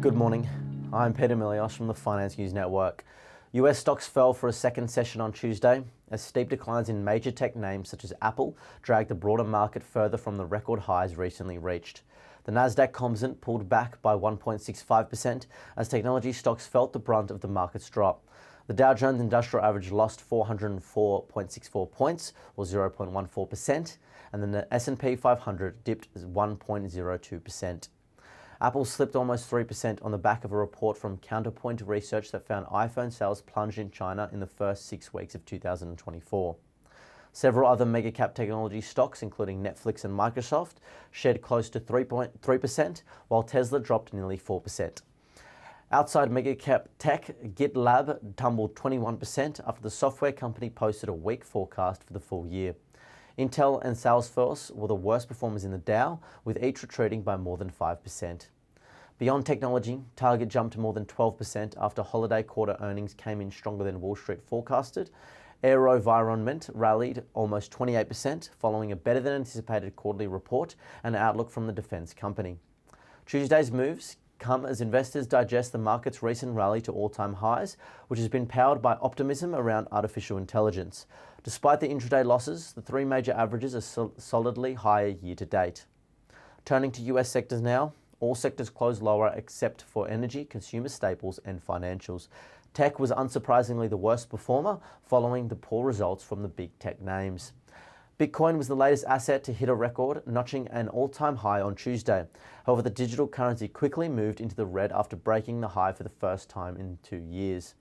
Good morning. I'm Peter Milios from the Finance News Network. US stocks fell for a second session on Tuesday as steep declines in major tech names such as Apple dragged the broader market further from the record highs recently reached. The Nasdaq Composite pulled back by 1.65% as technology stocks felt the brunt of the market's drop. The Dow Jones Industrial Average lost 404.64 points, or 0.14%, and the S&P 500 dipped 1.02%. Apple slipped almost 3% on the back of a report from Counterpoint Research that found iPhone sales plunged in China in the first 6 weeks of 2024. Several other mega-cap technology stocks, including Netflix and Microsoft, shed close to 3.3%, while Tesla dropped nearly 4%. Outside mega-cap tech, GitLab tumbled 21% after the software company posted a weak forecast for the full year. Intel and Salesforce were the worst performers in the Dow, with each retreating by more than 5%. Beyond technology, Target jumped more than 12% after holiday quarter earnings came in stronger than Wall Street forecasted. AeroVironment rallied almost 28% following a better than anticipated quarterly report and outlook from the defense company. Tuesday's moves come as investors digest the market's recent rally to all-time highs, which has been powered by optimism around artificial intelligence. Despite the intraday losses, the three major averages are solidly higher year to date. Turning to US sectors now, all sectors closed lower except for energy, consumer staples, and financials. Tech was unsurprisingly the worst performer following the poor results from the big tech names. Bitcoin was the latest asset to hit a record, notching an all-time high on Tuesday. However, the digital currency quickly moved into the red after breaking the high for the first time in 2 years.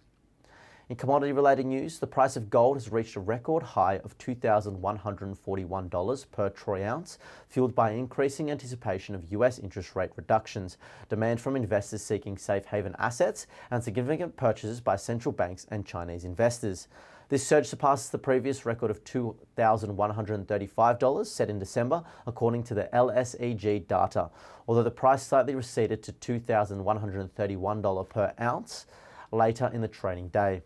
In commodity-related news, the price of gold has reached a record high of $2,141 per troy ounce, fueled by increasing anticipation of US interest rate reductions, demand from investors seeking safe haven assets, and significant purchases by central banks and Chinese investors. This surge surpasses the previous record of $2,135 set in December, according to the LSEG data, although the price slightly receded to $2,131 per ounce later in the trading day.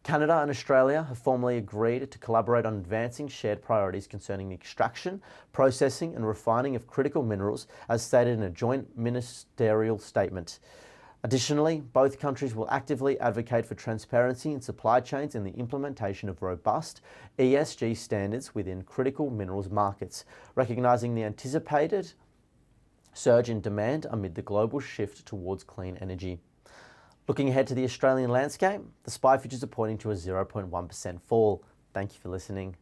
Canada and Australia have formally agreed to collaborate on advancing shared priorities concerning the extraction, processing and refining of critical minerals, as stated in a joint ministerial statement. Additionally, both countries will actively advocate for transparency in supply chains and the implementation of robust ESG standards within critical minerals markets, recognizing the anticipated surge in demand amid the global shift towards clean energy. Looking ahead to the Australian landscape, the SPI futures are pointing to a 0.1% fall. Thank you for listening.